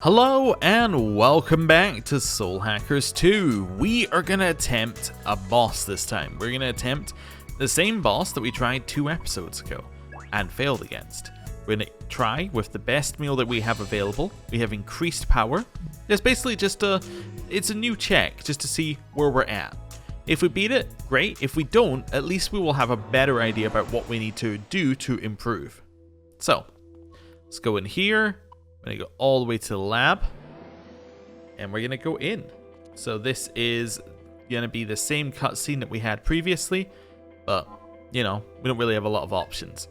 Hello and welcome back to Soul Hackers 2. We are going to attempt a boss this time. We're going to attempt the same boss that we tried 2 episodes ago and failed against. We're going to try with the best meal that we have available. We have increased power. It's basically just it's a new check just to see where we're at. If we beat it, great. If we don't, at least we will have a better idea about what we need to do to improve. So, let's go in here. I'm going to go all the way to the lab, and we're going to go in. So this is going to be the same cutscene that we had previously, but, you know, we don't really have a lot of options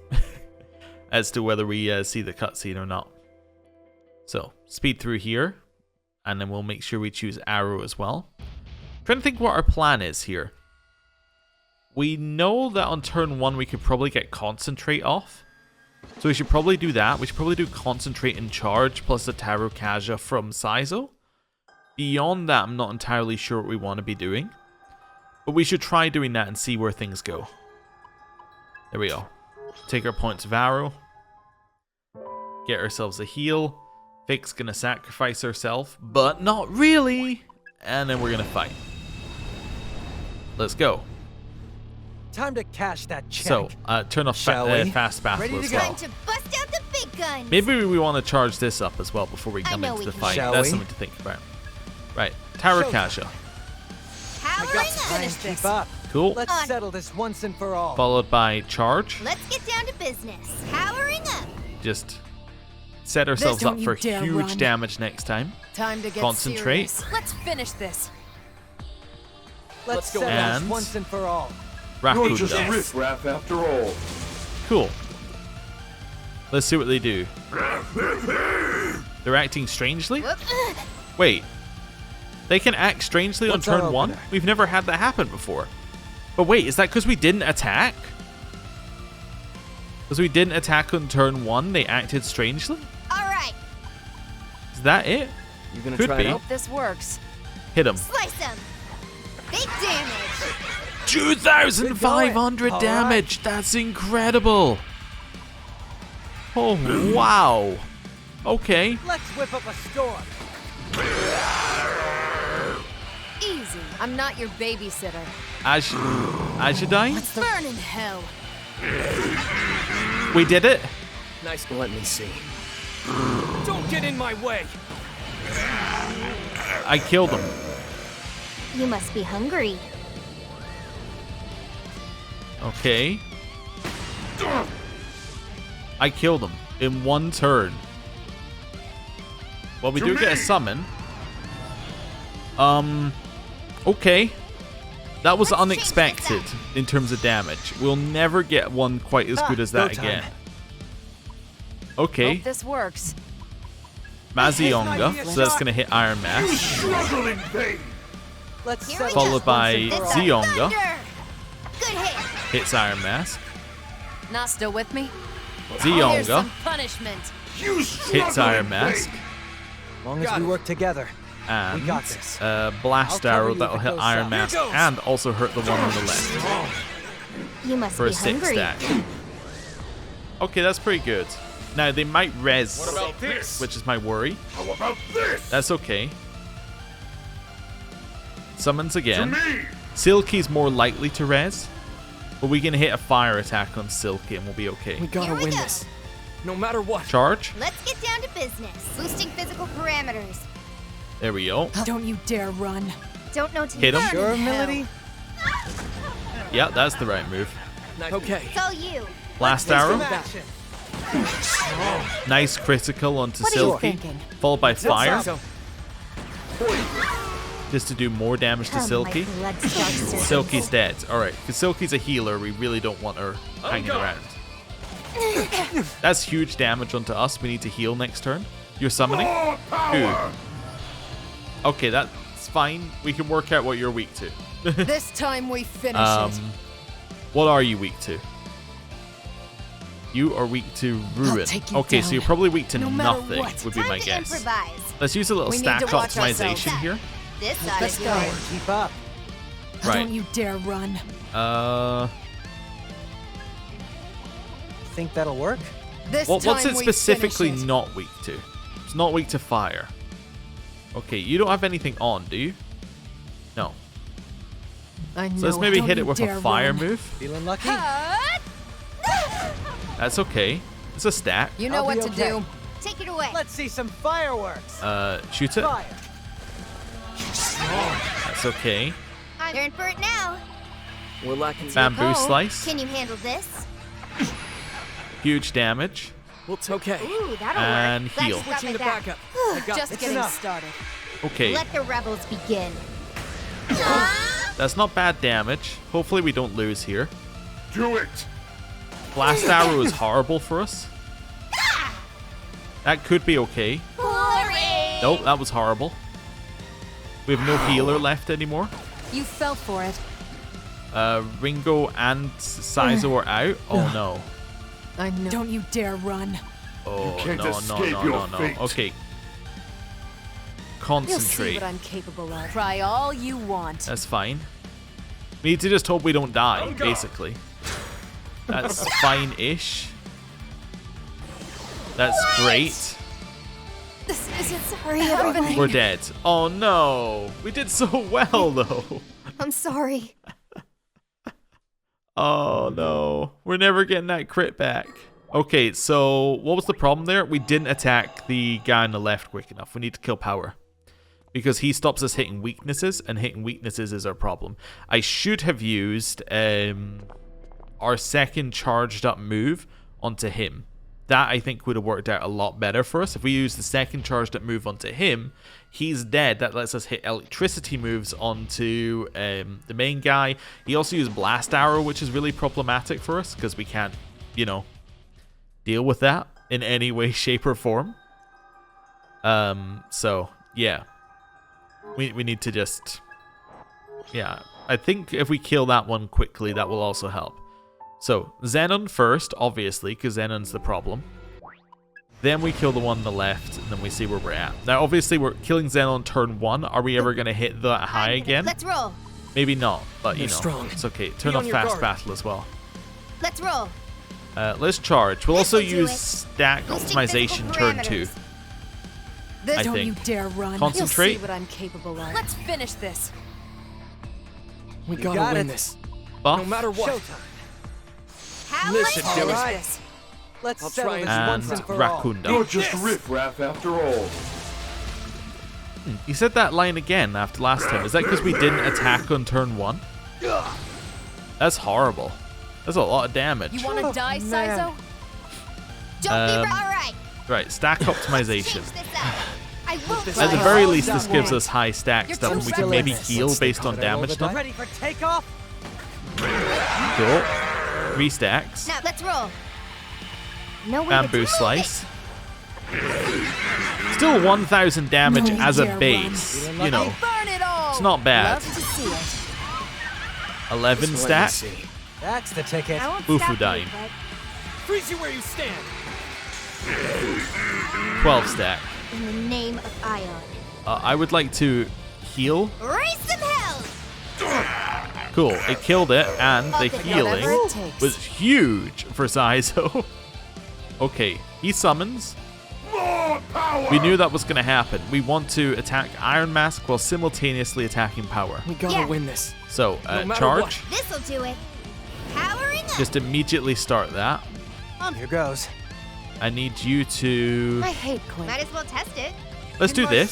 as to whether we see the cutscene or not. So, speed through here, and then we'll make sure we choose arrow as well. Trying to think what our plan is here. We know that on turn 1 we could probably get concentrate off. So we should probably do that. We should probably do concentrate and charge plus the Taro Kaja from Saizo. Beyond that, I'm not entirely sure what we want to be doing. But we should try doing that and see where things go. There we go. Take our points of arrow. Get ourselves a heal. Vic's gonna sacrifice herself, but not really. And then we're gonna fight. Let's go. Time to cash that check. So, turn off fast battle as well. Time to bust out the big guns. Maybe we want to charge this up as well before we come into the fight. That's something to think about. Right, Taro Kaja. Powering up. Cool. Let's settle this once and for all. Followed by charge. Let's get down to business. Powering up. Just set ourselves up for huge damage next time. Time to get Concentrate. Serious. Let's finish this. Let's settle this once and for all. You're just riff-raff after all. Cool. Let's see what they do. They're acting strangely? Wait. They can act strangely on turn 1? We've never had that happen before. But wait, is that because we didn't attack? Because we didn't attack on turn 1, they acted strangely? Alright. Is that it? You gonna Could try be. it Hope this works. Hit him. Slice them. Big damage. 2,500 damage! That's incredible! Oh, wow! Okay. Let's whip up a storm. Easy. I'm not your babysitter. Ajidai? Burn in hell. We did it? Nice. Let me see. Don't get in my way. I killed him. You must be hungry. Okay. I killed him in 1 turn. Well, we do get a summon. Okay. That was unexpected in terms of damage. We'll never get one quite as good as that again. Okay. Hope this works. Mazionga, so that's going to hit Iron Mask. Followed by Zionga. Good hit. Hits Iron Mask. Not still with me? Here's Zionga some punishment. hits Iron Mask. As long as we work together. And we got this. Blast Arrow that'll hit Iron Mask and also hurt the one on the left. You must For be a 6 hungry. stack. Okay, that's pretty good. Now, they might res, which is my worry. How about this? That's okay. Summons again. Silky's more likely to res, but we can hit a fire attack on Silky and we'll be okay. We gotta Here we win go. this. No matter what. Charge. Let's get down to business. Boosting physical parameters. There we go. Don't you dare run. Don't know to Hit him. burn Sure, in hell. Melody? Yeah, that's the right move. Okay. It's all you. Blast Take some Arrow. action. Nice critical onto What are you Silky. thinking? Followed by fire. So, Just to do more damage to Come, Silky. my blood-starved servant. Silky's dead. Alright, because Silky's a healer, we really don't want her hanging around. That's huge damage onto us. We need to heal next turn. You're summoning? Good. Okay, that's fine. We can work out what you're weak to. This time we finish it. What are you weak to? You are weak to ruin. take you Okay, so down. you're probably weak to No matter nothing, what. would be Time my to guess. improvise. Let's use a little We need stack to watch optimization ourselves. here. This side Let's of go. yours. keep up. Don't you dare run. Think that'll work? This What's time it we specifically finish it. not weak to? It's not weak to fire. Okay, you don't have anything on, do you? No. I know. So let's maybe Don't hit you it with a dare fire run. move. Feeling lucky? That's okay. It's a stack. You know I'll what be to okay. do. Take it away. Let's see some fireworks. Shoot it. Fire. That's okay. You're in for it now. We're lacking. Bamboo Oh. slice. Can you handle this? Huge damage. Okay. Ooh, that'll And work. Glad heal. you got Switching my to back. backup. I got Just it's getting enough. started. Okay, Let the rebels begin. that's not bad damage. Hopefully we don't lose here. Do it. Blast arrow is horrible for us. That could be okay. Boring. Nope, that was horrible. We have no healer left anymore. You fell for it. Ringo and Saizo are out. Oh no. I know. Don't you dare run. Oh can't no, escape no, your no, no. fate. Okay. You'll see Concentrate. what I'm capable of. Try all you want. That's fine. We need to just hope we don't die, Don't go. basically. That's fine-ish. That's great. This isn't Sorry, everybody. We're dead. Oh no. We did so well though. I'm sorry. Oh no. We're never getting that crit back. Okay, so what was the problem there? We didn't attack the guy on the left quick enough. We need to kill power. Because he stops us hitting weaknesses, and hitting weaknesses is our problem. I should have used our second charged up move onto him. That, I think, would have worked out a lot better for us. If we use the second charged up move onto him, he's dead. That lets us hit electricity moves onto the main guy. He also used blast arrow, which is really problematic for us, because we can't, you know, deal with that in any way, shape, or form. So, yeah. We need to just... Yeah, I think if we kill that one quickly, that will also help. So, Xenon first, obviously, because Xenon's the problem. Then we kill the one on the left, and then we see where we're at. Now, obviously, we're killing Xenon turn 1. Are we ever going to hit that high again? Let's roll. Maybe not, but, you They're know, strong. it's okay. Turn Be off on your fast guard. battle as well. Let's roll. Let's charge. We'll also This'll do use it. stack Boosting optimization physical turn 2. parameters. I Don't think. you dare run. Concentrate. You'll see what I'm capable of. Let's finish this. We You gotta got win it. this. Buff No matter what. How This much should more? do Finish it. this. Let's I'll settle try this and once and for all. Raccoon You're Dog. just riffraff after all. You said that line again after last time. Is that because we didn't attack on turn 1? That's horrible. That's a lot of damage. You want to die, man. Saizo? Don't be Um, all right. Right, stack optimization. Change this up. I won't this At the Right. very Oh, least, this that gives one. us high stack You're stuff, too and we can still maybe in this. heal Let's based take on it. Roll damage the stuff. dice. Ready for takeoff? Cool. 3 stacks. Now let's roll. No way Bamboo to slice. Still 1,000 damage No, you as a dare base. run. You know, Burn it all. it's not bad. Love to see it. 11 Just let me stack. see. That's the ticket. I won't Ufu stop you, dying. but Freeze you where you stand. 12 stack. in the name of Ion, I would like to heal. raise some hell. Cool. It killed it, and the I'll take healing whatever it takes. was huge for Saizo. Okay, he summons. More power. We knew that was going to happen. We want to attack Iron Mask while simultaneously attacking power. We gotta Yeah. win this. So, No matter charge. This'll do it. Powering up. Just immediately start that. Here goes. I need you to... I hate Clint. Might as well test it. Let's do this.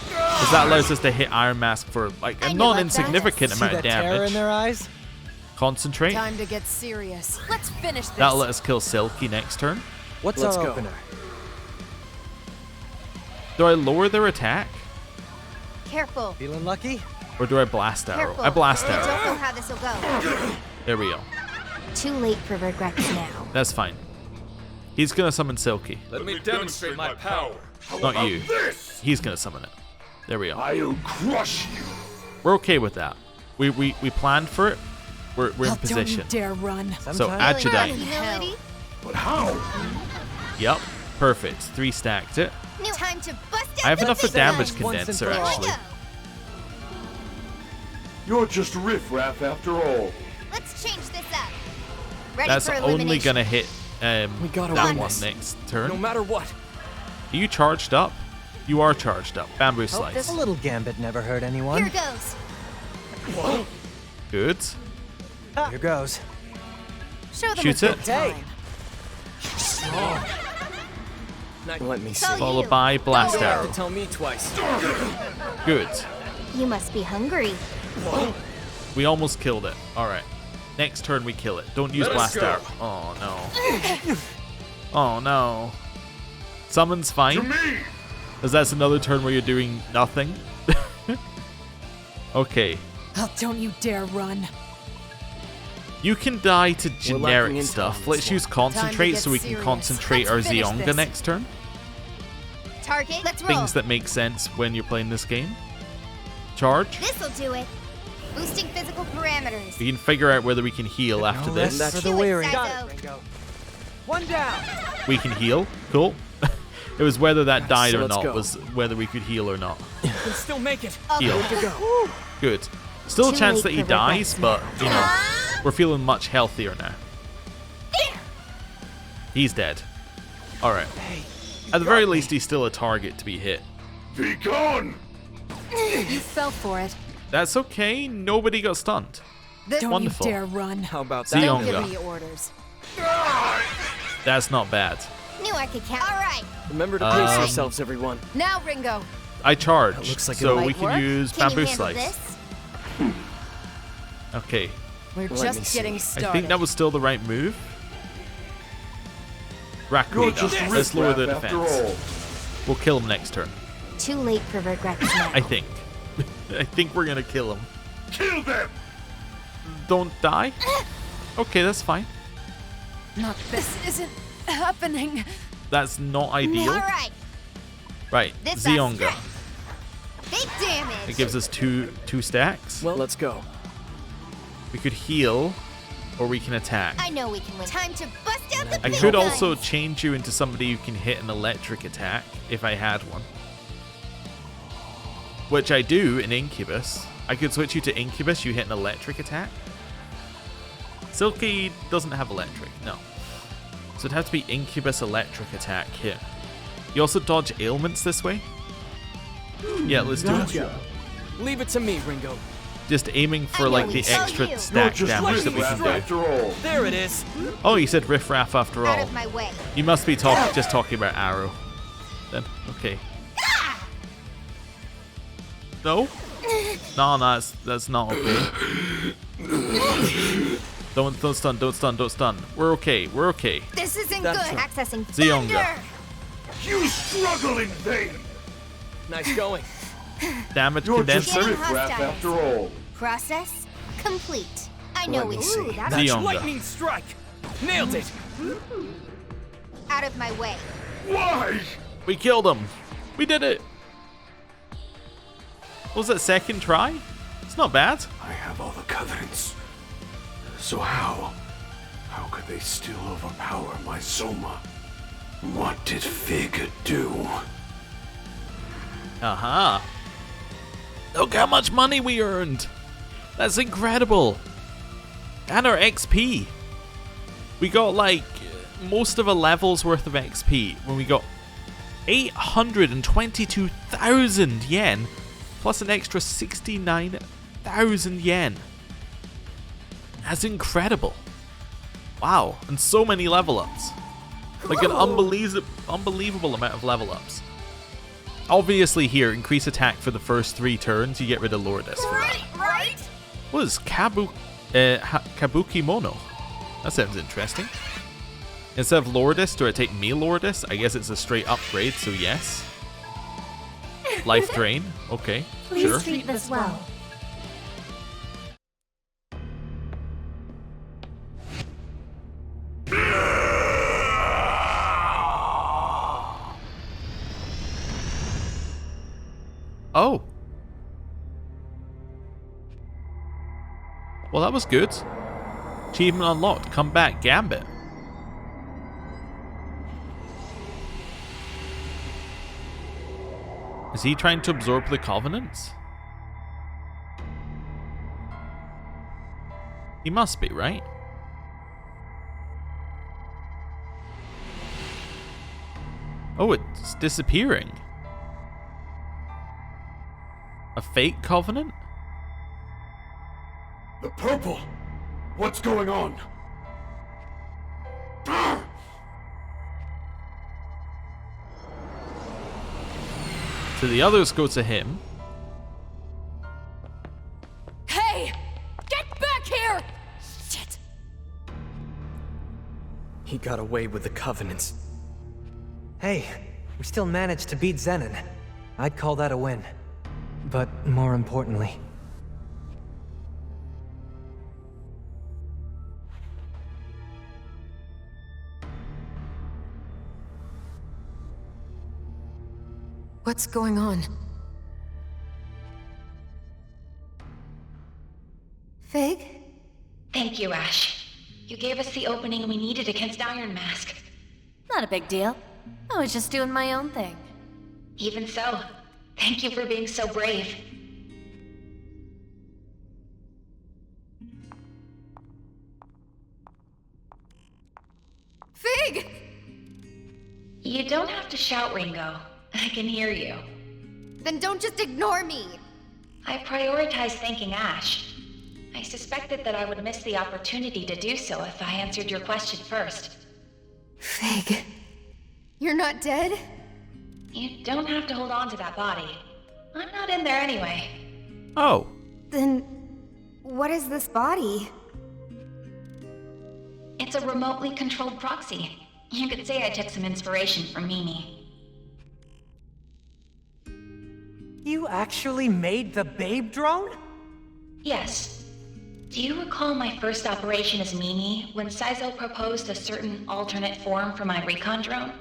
Because that allows us to hit Iron Mask for like I a knew what non-insignificant See amount of that terror in damage. their eyes? Concentrate. Time to get serious. Let's finish this. That'll let us kill Silky next turn. What's Let's our go. opener? Do I lower their attack? Careful. Feeling lucky? Or do I blast arrow? Careful. I blast I arrow. don't know how this'll go. There we go. Too late for regrets now. That's fine. He's gonna summon Silky. Let me demonstrate my power. How Not about you. This? He's gonna summon it. There we go. I'll crush you. We're okay with that. We planned for it. We're in Oh, don't you position. dare run. So Sometimes- Adjudine. Humility. But how? Yep. Perfect. 3 stacked it. New time to bust out I have the enough of big damage guns. once and condenser for all. actually. You're just riffraff after all. Let's change this up. Ready That's for only elimination. gonna hit We gotta that win one this. next No turn. matter what. Are you charged up? You are charged up. Bamboo Hope slice. this little gambit never hurt Here anyone. goes. Good. Here goes. Show them Shoot a it. good time. Let me see. So Followed you. by blast You don't have arrow. to tell me twice. Good. You must be hungry. We almost killed it. Alright. Next turn we kill it. Don't use Let us blast go. arrow. Oh no. Oh no. Summon's To fine. me! As that's another turn where you're doing nothing. Okay. Oh, don't you dare run. You can die to lacking generic in stuff. time. Let's use concentrate get so we can serious. concentrate Let's our finish Zeonga this. next turn. Target. Let's roll. Things that make sense when you're playing this game. Charge. This'll do it. Boosting physical parameters. We can figure out whether we can heal after No this. rest for the Do it, weary. Saizo. Got it, Ringo. One down. We can heal. Cool. It was whether that died So or let's not go. was whether we could heal or not. You can still make it. Heal. Good to go. Good. Still a Too chance late that he for dies, regrets but you know, we're feeling much healthier now. He's dead. Alright. At the very least, he's still a target to be hit. Be gone! You fell for it. That's okay. Nobody got stunned. Don't Wonderful. you dare run. How about See that? ya. Don't give Zeonga. me orders. That's not bad. Knew I could count. All right. Remember to brace yourselves, everyone. Now, Ringo. I charge, That looks like it so might we can work. use Can bamboo you handle slice. this? Okay. We're Let me just see. getting I started. think that was still the right move. You're Rakuda. just Let's lower the riffraff after defense. all. We'll kill him next turn. Too late for regrets now. I think. I think we're gonna kill him. Kill them! Don't die? Okay, that's fine. Not this isn't happening. That's not ideal. All right. Right, This Zeonga. Big damage. It gives us two stacks. Well, let's go. We could heal, or we can attack. I know we can win. Time to bust out the I big could guns. also change you into somebody who can hit an electric attack, if I had one. Which I do in Incubus. I could switch you to Incubus, you hit an electric attack. Silky doesn't have electric, no. So it'd have to be Incubus electric attack here. You also dodge ailments this way? Yeah, let's do it. Leave it to me, Ringo. Just aiming for know like we the saw extra you. You're stack just damage that we riffraff can do. after all. There it is. Oh, you said riffraff after Out all. of my way. You must be just talking about Arrow. Then, okay. No? No, that's not okay. Don't stun. We're okay. This isn't That's good. right. Accessing Zeonga. thunder. You struggle in vain! Nice going. Damage You're just condenser. riffraff Hostiles. after all. Process complete. I know Let we me can. see. Ooh, that's Zeonga. Lightning strike. Nailed it. out of my way. Why? We killed him. We did it. What was that, second try? It's not bad. I have all the covenants. So how could they still overpower my Soma? What did Fig do? Aha. Look how much money we earned. That's incredible. And our XP. We got like most of a level's worth of XP when we got 822,000 yen plus an extra 69,000 yen. That's incredible. Wow. And so many level ups. Like an unbelievable amount of level ups. Obviously here, increase attack for the first 3 turns, you get rid of Lourdes for that. Right? What is Kabuki Mono? That sounds interesting. Instead of Lourdes, do I take me Lourdes? I guess it's a straight upgrade, so yes. Life drain, okay, sure. treat this well. Oh. Well, that was good. Achievement unlocked. Come back, Gambit. Is he trying to absorb the Covenants? He must be, right? Oh, it's disappearing. A fake covenant? The purple! What's going on? So the others go to him. Hey! Get back here! Shit! He got away with the Covenants. Hey, we still managed to beat Zenon. I'd call that a win. But more importantly... What's going on? Fig? Thank you, Ash. You gave us the opening we needed against Iron Mask. Not a big deal. I was just doing my own thing. Even so, thank you for being so brave. Fig! You don't have to shout, Ringo. I can hear you. Then don't just ignore me! I prioritized thanking Ash. I suspected that I would miss the opportunity to do so if I answered your question first. Fig. You're not dead? You don't have to hold on to that body. I'm not in there anyway. Oh. Then... what is this body? It's a remotely controlled proxy. You could say I took some inspiration from Mimi. You actually made the babe drone? Yes. Do you recall my first operation as Mimi when Saizo proposed a certain alternate form for my recon drone?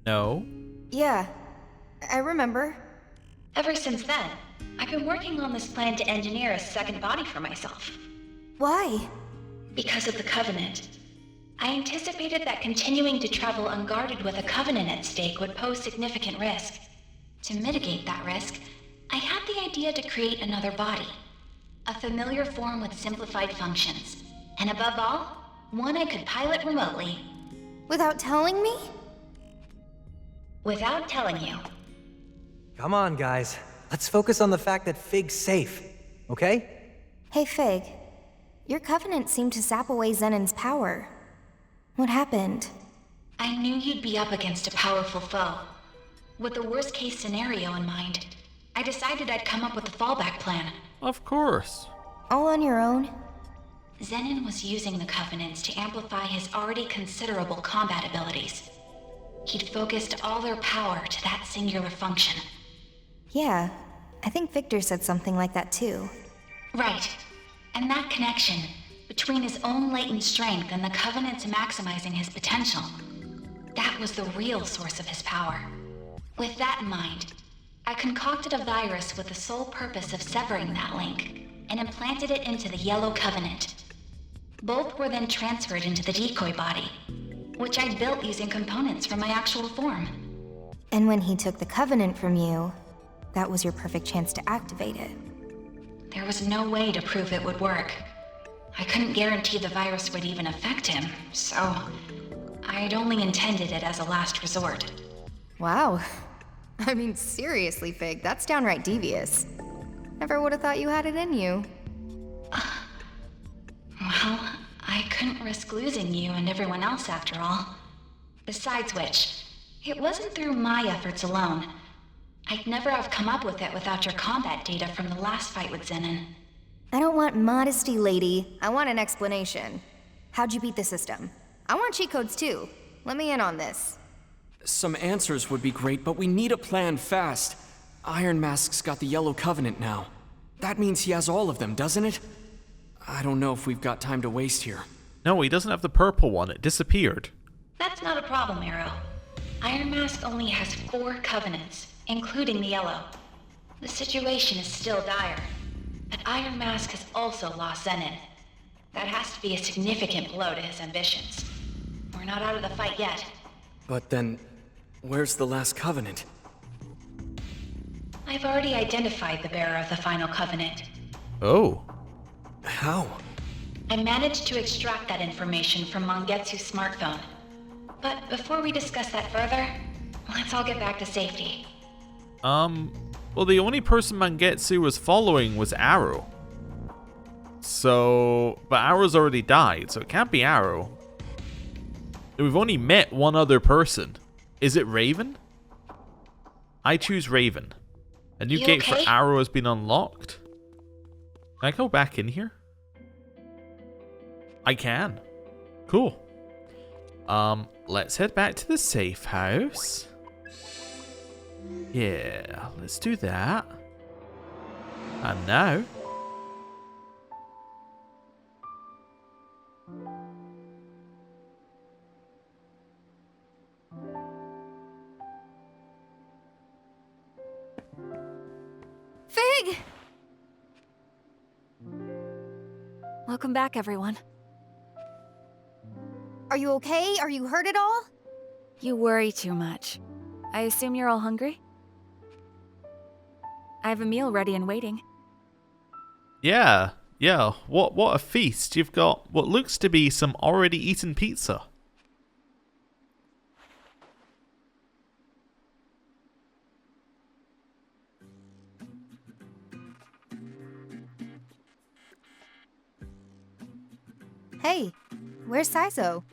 No. Yeah, I remember. Ever since then, I've been working on this plan to engineer a second body for myself. Why? Because of the Covenant. I anticipated that continuing to travel unguarded with a Covenant at stake would pose significant risk. To mitigate that risk, I had the idea to create another body. A familiar form with simplified functions. And above all, one I could pilot remotely. Without telling me? Without telling you. Come on, guys. Let's focus on the fact that Fig's safe, okay? Hey, Fig. Your Covenant seemed to sap away Zenon's power. What happened? I knew you'd be up against a powerful foe. With the worst case scenario in mind, I decided I'd come up with a fallback plan. Of course. All on your own? Zenon was using the Covenants to amplify his already considerable combat abilities. He'd focused all their power to that singular function. Yeah, I think Victor said something like that too. Right. And that connection, between his own latent strength and the Covenant's maximizing his potential, that was the real source of his power. With that in mind, I concocted a virus with the sole purpose of severing that link, and implanted it into the Yellow Covenant. Both were then transferred into the decoy body, which I built using components from my actual form. And when he took the Covenant from you, that was your perfect chance to activate it. There was no way to prove it would work. I couldn't guarantee the virus would even affect him, so I'd only intended it as a last resort. Wow. I mean, seriously, Fig, that's downright devious. Never would have thought you had it in you. Well, I couldn't risk losing you and everyone else after all. Besides which, it wasn't through my efforts alone. I'd never have come up with it without your combat data from the last fight with Zenon. I don't want modesty, lady. I want an explanation. How'd you beat the system? I want cheat codes too. Let me in on this. Some answers would be great, but we need a plan fast. Iron Mask's got the Yellow Covenant now. That means he has all of them, doesn't it? I don't know if we've got time to waste here. No, he doesn't have the purple one. It disappeared. That's not a problem, Arrow. Iron Mask only has 4 Covenants, including the Yellow. The situation is still dire, but Iron Mask has also lost Zenon. That has to be a significant blow to his ambitions. We're not out of the fight yet. But then, where's the last Covenant? I've already identified the bearer of the final Covenant. Oh. How? I managed to extract that information from Mangetsu's smartphone. But before we discuss that further, let's all get back to safety. Well, the only person Mangetsu was following was Arrow. So, but Arrow's already died, so it can't be Arrow. We've only met one other person. Is it Raven? I choose Raven. A new gate for Arrow has been unlocked. Can I go back in here? I can. Cool. Let's head back to the safe house. Yeah, let's do that. And now... Fig! Welcome back, everyone. Are you okay? Are you hurt at all? You worry too much. I assume you're all hungry? I have a meal ready and waiting. Yeah. What a feast. You've got what looks to be some already eaten pizza. Hey, where's Saizo?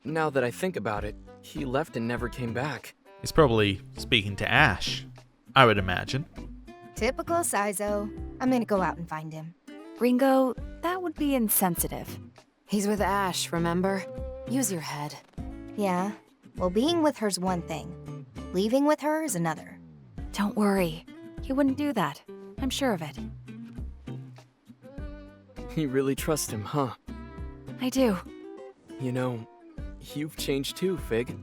Now that I think about it, he left and never came back. He's probably speaking to Ash, I would imagine. Typical Saizo. I'm gonna go out and find him. Ringo, that would be insensitive. He's with Ash, remember? Use your head. Yeah, well, being with her's one thing. Leaving with her is another. Don't worry. He wouldn't do that. I'm sure of it. You really trust him, huh? I do. You know, you've changed too, Fig.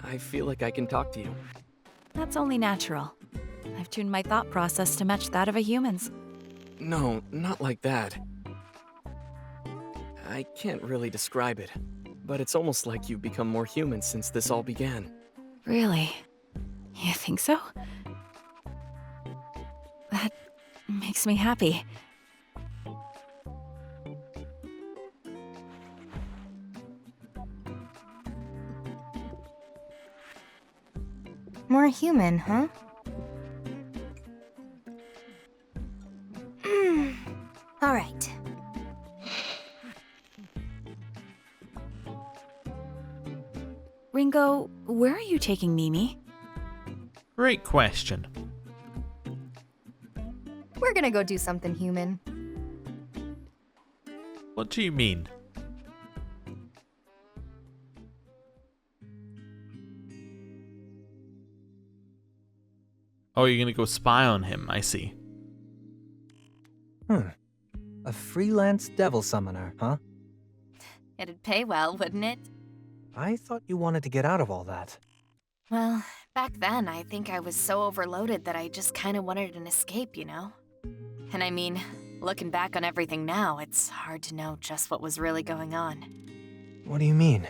I feel like I can talk to you. That's only natural. I've tuned my thought process to match that of a human's. No, not like that. I can't really describe it, but it's almost like you've become more human since this all began. Really? You think so? That makes me happy. More human, huh? All right. Ringo, where are you taking Mimi? Great question. We're gonna go do something human. What do you mean? Oh, you're gonna go spy on him, I see. A freelance devil summoner, huh? It'd pay well, wouldn't it? I thought you wanted to get out of all that. Well, back then, I think I was so overloaded that I just kind of wanted an escape, you know? And I mean, looking back on everything now, it's hard to know just what was really going on. What do you mean?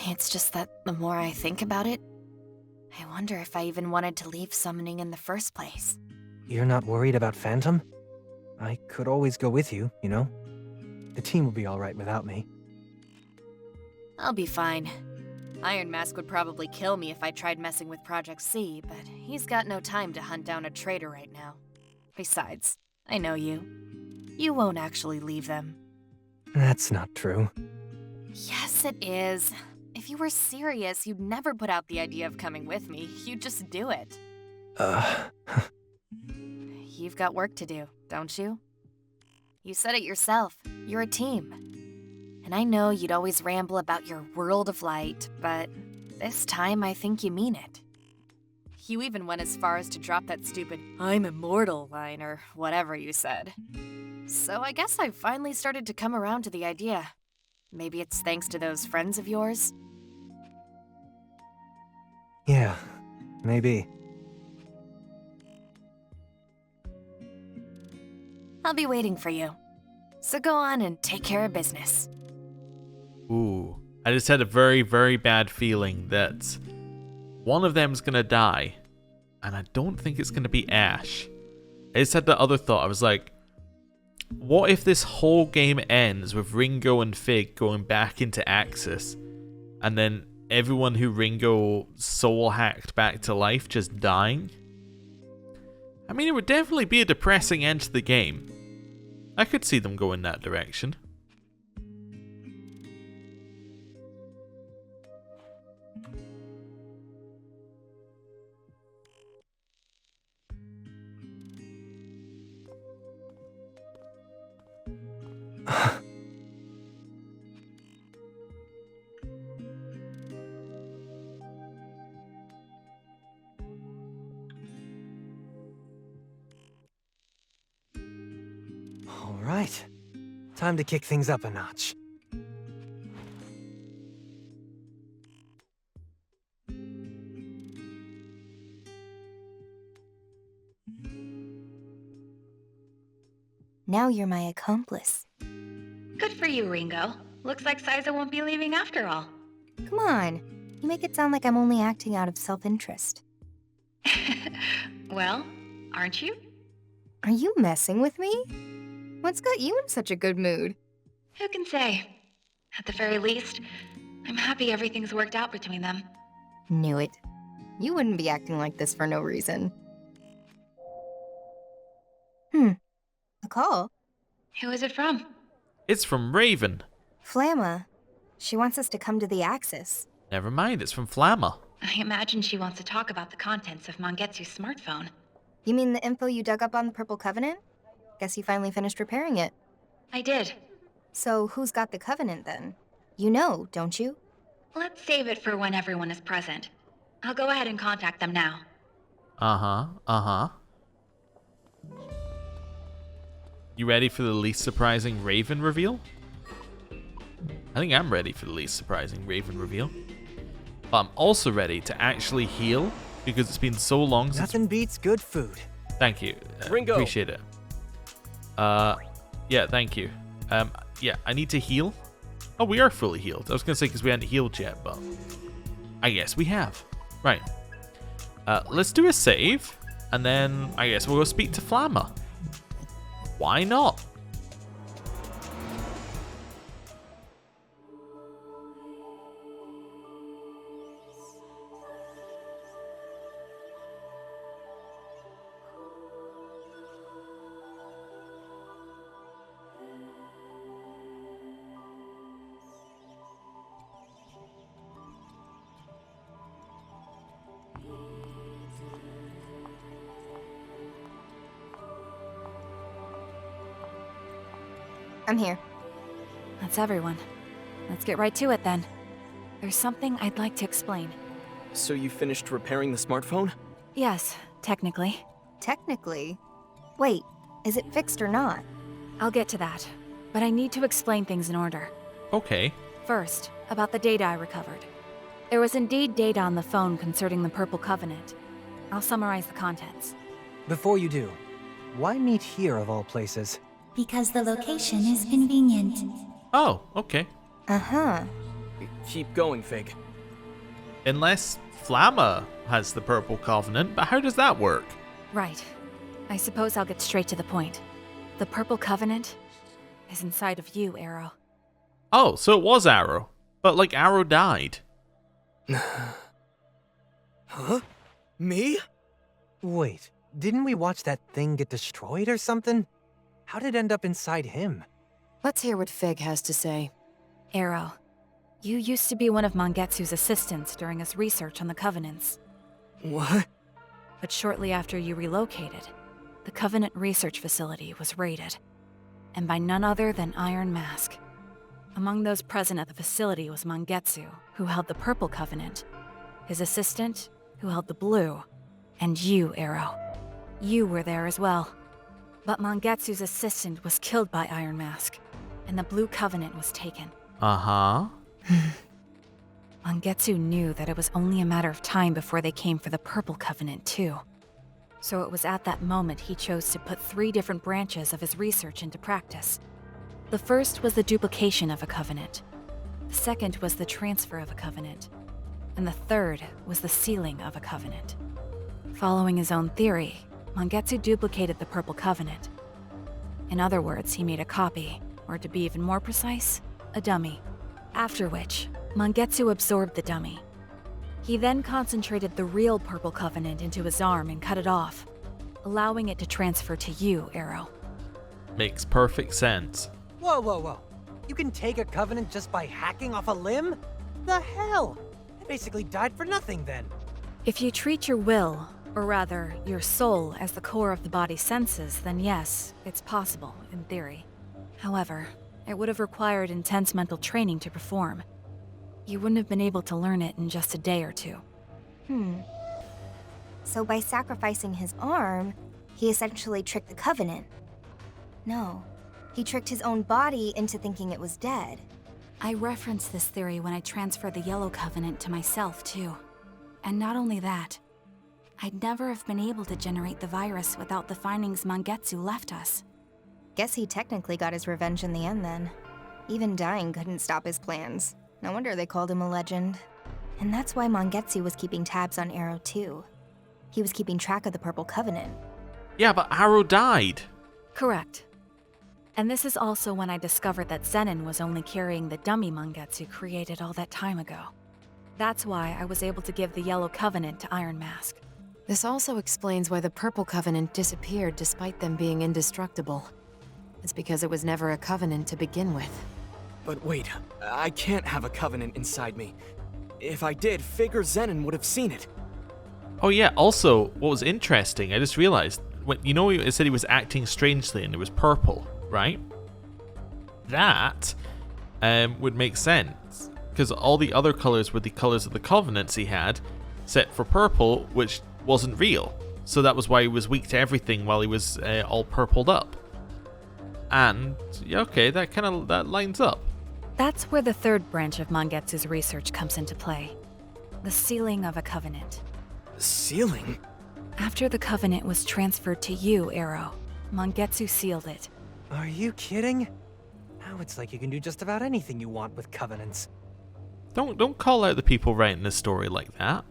It's just that the more I think about it, I wonder if I even wanted to leave summoning in the first place. You're not worried about Phantom? I could always go with you, you know? The team will be alright without me. I'll be fine. Iron Mask would probably kill me if I tried messing with Project C, but he's got no time to hunt down a traitor right now. Besides, I know you. You won't actually leave them. That's not true. Yes, it is. If you were serious, you'd never put out the idea of coming with me. You'd just do it. You've got work to do, don't you? You said it yourself. You're a team. And I know you'd always ramble about your world of light, but this time I think you mean it. You even went as far as to drop that stupid "I'm immortal" line or whatever you said. So I guess I've finally started to come around to the idea. Maybe it's thanks to those friends of yours? Yeah, maybe. I'll be waiting for you. So go on and take care of business. Ooh, I just had a very, very bad feeling that one of them's gonna die, and I don't think it's gonna be Ash. I just had the other thought. I was like, what if this whole game ends with Ringo and Fig going back into Axis, and then everyone who Ringo soul hacked back to life just dying? I mean, it would definitely be a depressing end to the game. I could see them go in that direction. All right. Time to kick things up a notch. Now you're my accomplice. Good for you, Ringo. Looks like Siza won't be leaving after all. Come on. You make it sound like I'm only acting out of self-interest. Well, aren't you? Are you messing with me? What's got you in such a good mood? Who can say? At the very least, I'm happy everything's worked out between them. Knew it. You wouldn't be acting like this for no reason. A call? Who is it from? It's from Raven. Flamma. She wants us to come to the Axis. Never mind, it's from Flamma. I imagine she wants to talk about the contents of Mangetsu's smartphone. You mean the info you dug up on the Purple Covenant? Guess you finally finished repairing it. I did. So who's got the Covenant then? You know, don't you? Let's save it for when everyone is present. I'll go ahead and contact them now. You ready for the least surprising Raven reveal? I think I'm ready for the least surprising Raven reveal. But I'm also ready to actually heal, because it's been so long since... Nothing beats good food. Thank you. Ringo. Appreciate it. Yeah, thank you. Yeah, I need to heal. Oh, we are fully healed. I was going to say because we hadn't healed yet, but I guess we have. Right. Let's do a save, and then I guess we'll go speak to Flamma. Why not? I'm here. That's everyone. Let's get right to it then. There's something I'd like to explain. So you finished repairing the smartphone? Yes, technically. Technically. Wait, is it fixed or not? I'll get to that, but I need to explain things in order. Okay. First, about the data I recovered. There was indeed data on the phone concerning the Purple Covenant. I'll summarize the contents. Before you do, why meet here of all places? Because the location is convenient. Oh, okay. Uh-huh. Keep going, Fig. Unless Flamma has the Purple Covenant, but how does that work? Right. I suppose I'll get straight to the point. The Purple Covenant is inside of you, Arrow. Oh, so it was Arrow. But, like, Arrow died. Huh? Me? Wait, didn't we watch that thing get destroyed or something? How did it end up inside him? Let's hear what Fig has to say. Arrow, you used to be one of Mangetsu's assistants during his research on the Covenants. What? But shortly after you relocated, the Covenant research facility was raided. And by none other than Iron Mask. Among those present at the facility was Mangetsu, who held the Purple Covenant, his assistant, who held the Blue, and you, Arrow. You were there as well. But Mangetsu's assistant was killed by Iron Mask, and the Blue Covenant was taken. Uh-huh. Mangetsu knew that it was only a matter of time before they came for the Purple Covenant, too. So it was at that moment he chose to put 3 different branches of his research into practice. The first was the duplication of a covenant. The second was the transfer of a covenant. And the third was the sealing of a covenant. Following his own theory, Mangetsu duplicated the Purple Covenant. In other words, he made a copy, or to be even more precise, a dummy. After which, Mangetsu absorbed the dummy. He then concentrated the real Purple Covenant into his arm and cut it off. allowing it to transfer to you, Arrow. Makes perfect sense. Whoa, whoa, whoa. You can take a covenant just by hacking off a limb? The hell? I basically died for nothing then. If you treat your will, or rather, your soul, as the core of the body's senses, then yes, it's possible, in theory. However, it would have required intense mental training to perform. You wouldn't have been able to learn it in just a day or two. So by sacrificing his arm, he essentially tricked the Covenant. No, he tricked his own body into thinking it was dead. I referenced this theory when I transferred the Yellow Covenant to myself, too. And not only that, I'd never have been able to generate the virus without the findings Mangetsu left us. Guess he technically got his revenge in the end then. Even dying couldn't stop his plans. No wonder they called him a legend. And that's why Mangetsu was keeping tabs on Arrow too. He was keeping track of the Purple Covenant. Yeah, but Arrow died. Correct. And this is also when I discovered that Zenin was only carrying the dummy Mangetsu created all that time ago. That's why I was able to give the Yellow Covenant to Iron Mask. This also explains why the Purple Covenant disappeared despite them being indestructible. It's because it was never a covenant to begin with. But wait, I can't have a covenant inside me. If I did, figure Zenin would have seen it. Oh yeah, also, what was interesting, I just realized, you know it said he was acting strangely and it was purple, right? That would make sense, because all the other colors were the colors of the covenants he had, set for purple, which wasn't real. So that was why he was weak to everything while he was all purpled up. And, yeah, okay, that lines up. That's where the third branch of Mangetsu's research comes into play. The sealing of a covenant. Sealing? After the covenant was transferred to you, Arrow, Mangetsu sealed it. Are you kidding? Now it's like you can do just about anything you want with covenants. Don't call out the people writing this story like that.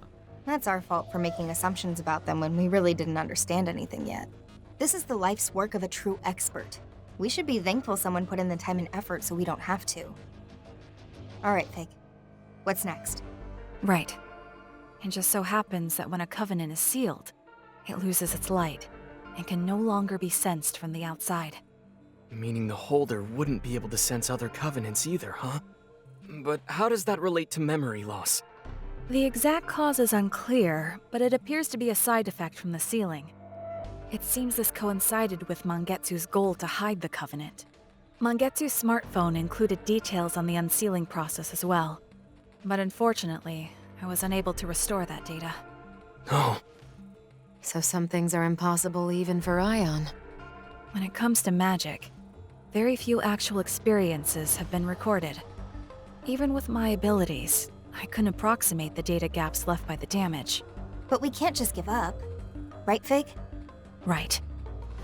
That's our fault for making assumptions about them when we really didn't understand anything yet. This is the life's work of a true expert. We should be thankful someone put in the time and effort so we don't have to. Alright, Fig. What's next? Right. It just so happens that when a covenant is sealed, it loses its light and can no longer be sensed from the outside. Meaning the holder wouldn't be able to sense other covenants either, huh? But how does that relate to memory loss? The exact cause is unclear, but it appears to be a side effect from the sealing. It seems this coincided with Mangetsu's goal to hide the covenant. Mangetsu's smartphone included details on the unsealing process as well. But unfortunately, I was unable to restore that data. Oh. So some things are impossible even for Ion. When it comes to magic, very few actual experiences have been recorded. Even with my abilities, I couldn't approximate the data gaps left by the damage. But we can't just give up. Right, Fig? Right.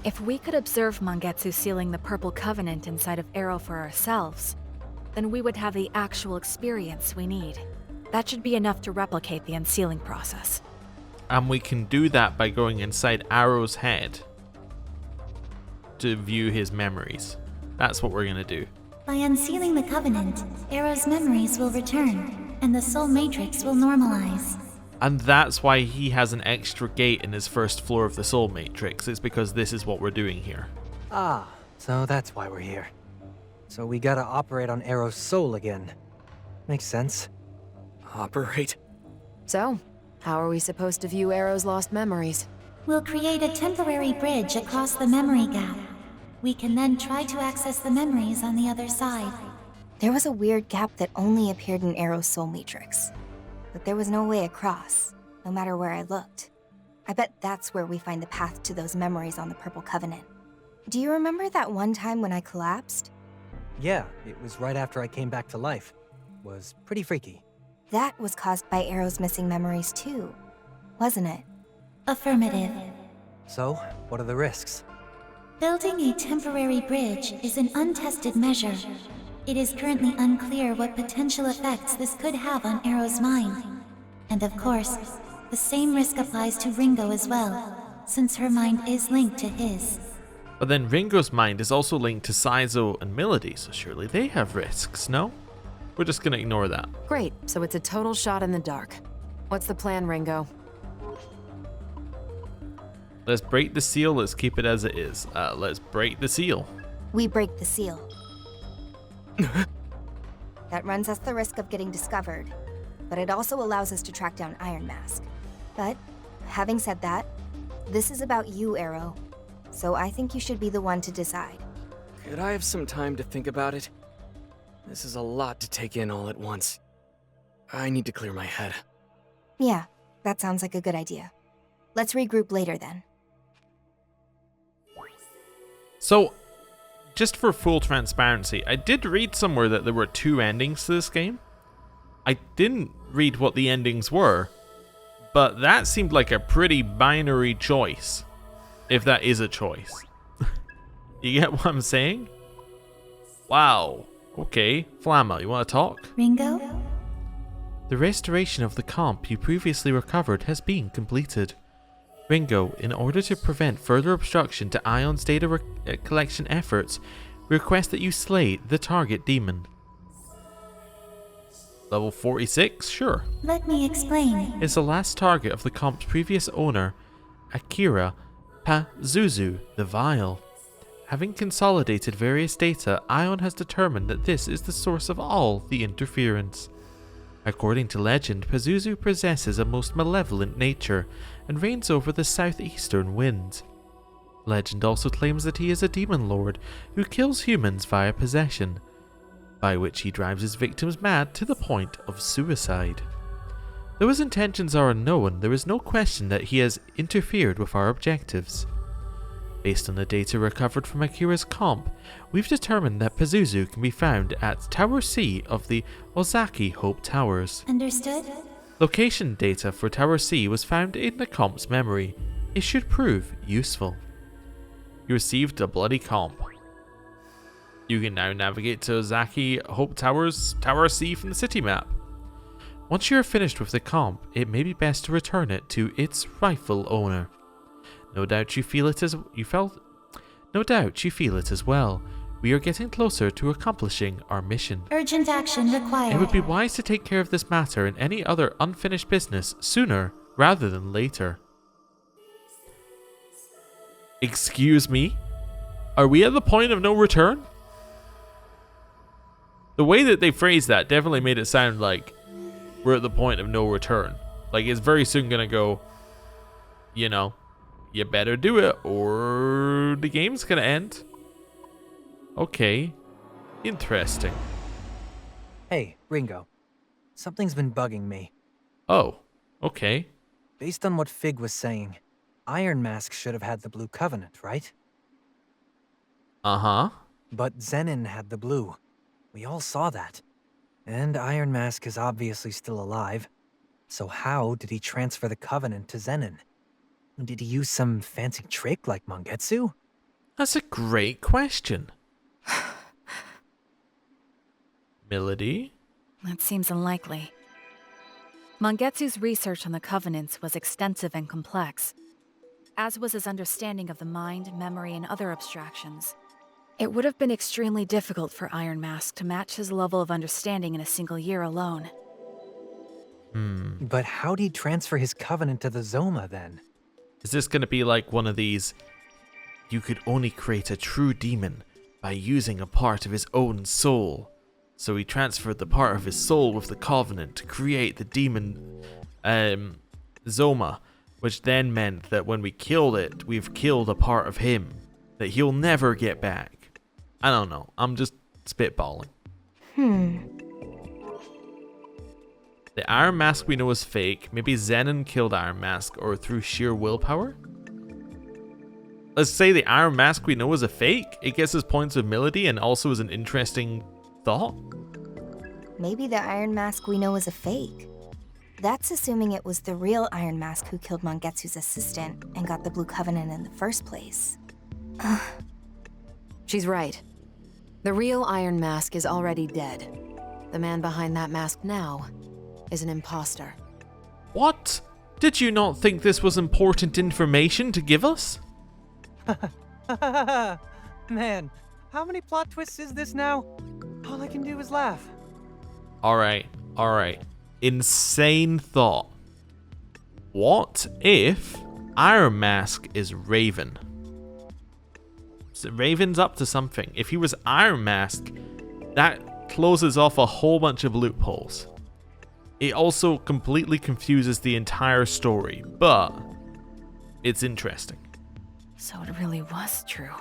If we could observe Mangetsu sealing the Purple Covenant inside of Arrow for ourselves, then we would have the actual experience we need. That should be enough to replicate the unsealing process. And we can do that by going inside Arrow's head to view his memories. That's what we're gonna do. By unsealing the Covenant, Arrow's memories will return, and the Soul Matrix will normalize. And that's why he has an extra gate in his first floor of the Soul Matrix. It's because this is what we're doing here. Ah, so that's why we're here. So we gotta operate on Arrow's soul again. Makes sense. Operate? So, how are we supposed to view Arrow's lost memories? We'll create a temporary bridge across the memory gap. We can then try to access the memories on the other side. There was a weird gap that only appeared in Arrow's Soul Matrix. But there was no way across, no matter where I looked. I bet that's where we find the path to those memories on the Purple Covenant. Do you remember that one time when I collapsed? Yeah, it was right after I came back to life. Was pretty freaky. That was caused by Arrow's missing memories too, wasn't it? Affirmative. So, what are the risks? Building a temporary bridge is an untested measure. It is currently unclear what potential effects this could have on Arrow's mind. And of course, the same risk applies to Ringo as well, since her mind is linked to his. But then Ringo's mind is also linked to Saizo and Melody, so surely they have risks, no? We're just gonna ignore that. Great, so it's a total shot in the dark. What's the plan, Ringo? Let's break the seal. Let's keep it as it is. Let's break the seal. We break the seal. That runs us the risk of getting discovered, but it also allows us to track down Iron Mask. But, having said that, this is about you, Arrow. So I think you should be the one to decide. Could I have some time to think about it? This is a lot to take in all at once. I need to clear my head. Yeah, that sounds like a good idea. Let's regroup later then. So, just for full transparency, I did read somewhere that there were 2 endings to this game. I didn't read what the endings were, but that seemed like a pretty binary choice, if that is a choice. You get what I'm saying? Wow. Okay, Flamma, you want to talk? Ringo? The restoration of the comp you previously recovered has been completed. Ringo, in order to prevent further obstruction to Ion's data collection efforts, we request that you slay the target demon. Level 46? Sure. Let me explain. Is the last target of the comp's previous owner, Akira Pazuzu the Vile. Having consolidated various data, Ion has determined that this is the source of all the interference. According to legend, Pazuzu possesses a most malevolent nature and reigns over the southeastern wind. Legend also claims that he is a demon lord who kills humans via possession, by which he drives his victims mad to the point of suicide. Though his intentions are unknown, there is no question that he has interfered with our objectives. Based on the data recovered from Akira's comp, we've determined that Pazuzu can be found at Tower C of the Ozaki Hope Towers. Understood? Location data for Tower C was found in the comp's memory. It should prove useful. You received a bloody comp. You can now navigate to Ozaki Hope Towers, Tower C from the city map. Once you are finished with the comp, it may be best to return it to its rightful owner. No doubt you feel it as well. We are getting closer to accomplishing our mission. Urgent action required. It would be wise to take care of this matter and any other unfinished business sooner rather than later. Excuse me? Are we at the point of no return? The way that they phrased that definitely made it sound like we're at the point of no return. Like it's very soon gonna go, you know, you better do it or the game's gonna end. Okay. Interesting. Hey, Ringo. Something's been bugging me. Oh, okay. Based on what Fig was saying, Iron Mask should have had the Blue Covenant, right? Uh-huh. But Zenin had the blue. We all saw that. And Iron Mask is obviously still alive. So how did he transfer the Covenant to Zenin? Did he use some fancy trick like Mangetsu? That's a great question. Melody? That seems unlikely. Mangetsu's research on the Covenants was extensive and complex, as was his understanding of the mind, memory, and other abstractions. It would have been extremely difficult for Iron Mask to match his level of understanding in a single year alone. But how'd he transfer his Covenant to the Zoma then? Is this going to be like one of these, you could only create a true demon by using a part of his own soul? So he transferred the part of his soul with the Covenant to create the demon Zoma, which then meant that when we killed it, we've killed a part of him that he'll never get back. I don't know. I'm just spitballing. The Iron Mask we know is fake. Maybe Zenin killed Iron Mask or through sheer willpower? Let's say the Iron Mask we know is a fake. It gets us points of Melody and also is an interesting thought. Maybe the Iron Mask we know is a fake. That's assuming it was the real Iron Mask who killed Mangetsu's assistant and got the Blue Covenant in the first place. She's right. The real Iron Mask is already dead. The man behind that mask now is an imposter. What? Did you not think this was important information to give us? Man, how many plot twists is this now? All I can do is laugh. Alright. Insane thought. What if Iron Mask is Raven. So Raven's up to something. If he was Iron Mask, that closes off a whole bunch of loopholes. It also completely confuses the entire story, but it's interesting. So it really was true.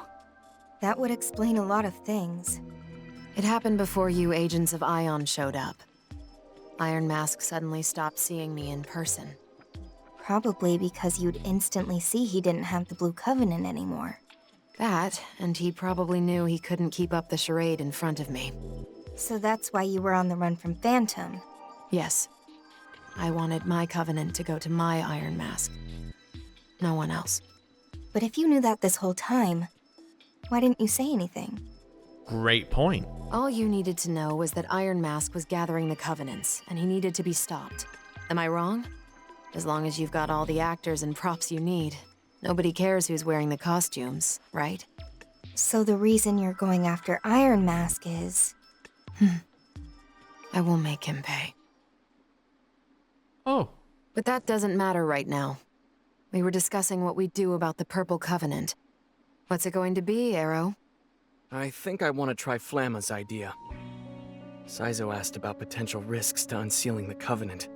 That would explain a lot of things. It happened before you Agents of Ion showed up. Iron Mask suddenly stopped seeing me in person. Probably because you'd instantly see he didn't have the Blue Covenant anymore. That, and he probably knew he couldn't keep up the charade in front of me. So that's why you were on the run from Phantom. Yes. I wanted my Covenant to go to my Iron Mask. No one else. But if you knew that this whole time, why didn't you say anything? Great point. All you needed to know was that Iron Mask was gathering the Covenants, and he needed to be stopped. Am I wrong? As long as you've got all the actors and props you need. Nobody cares who's wearing the costumes, right? So the reason you're going after Iron Mask is... I will make him pay. Oh. But that doesn't matter right now. We were discussing what we do about the Purple Covenant. What's it going to be, Arrow? I think I want to try Flamma's idea. Saizo asked about potential risks to unsealing the Covenant.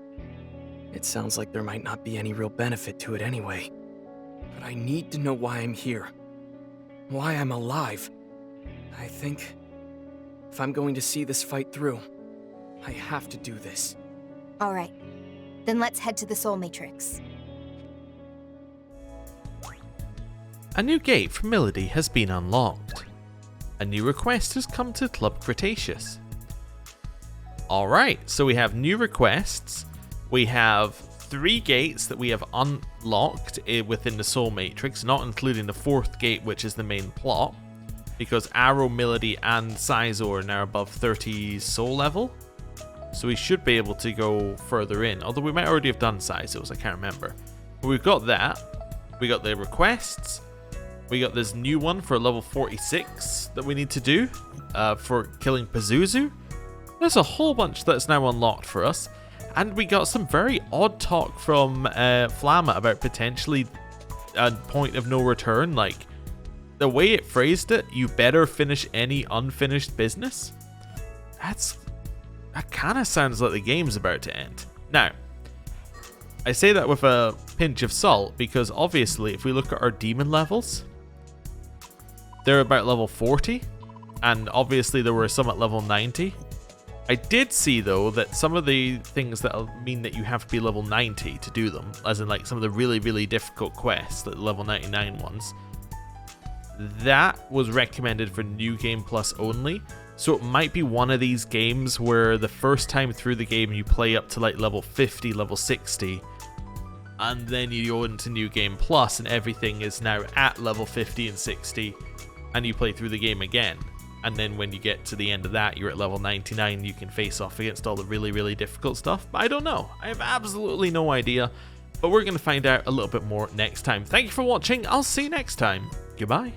It sounds like there might not be any real benefit to it anyway. But I need to know why I'm here. Why I'm alive. I think if I'm going to see this fight through, I have to do this. All right. Then let's head to the Soul Matrix. A new gate for Melody has been unlocked. A new request has come to Club Cretaceous. Alright, so we have new requests. We have 3 gates that we have unlocked within the Soul Matrix, not including the 4th gate, which is the main plot, because Arrow, Melody, and Saizo are now above 30 soul level. So we should be able to go further in, although we might already have done Saizo's, I can't remember. But we've got that. We got the requests. We got this new one for level 46 that we need to do for killing Pazuzu. There's a whole bunch that's now unlocked for us. And we got some very odd talk from Flamma about potentially a point of no return. Like, the way it phrased it, you better finish any unfinished business. That kind of sounds like the game's about to end. Now, I say that with a pinch of salt because obviously if we look at our demon levels, they're about level 40, and obviously there were some at level 90. I did see though that some of the things that mean that you have to be level 90 to do them, as in like some of the really, really difficult quests, like the level 99 ones, that was recommended for New Game Plus only. So it might be one of these games where the first time through the game you play up to like level 50, level 60, and then you go into New Game Plus and everything is now at level 50 and 60, and you play through the game again. And then when you get to the end of that, you're at level 99, you can face off against all the really, really difficult stuff. But I don't know. I have absolutely no idea. But we're going to find out a little bit more next time. Thank you for watching. I'll see you next time. Goodbye.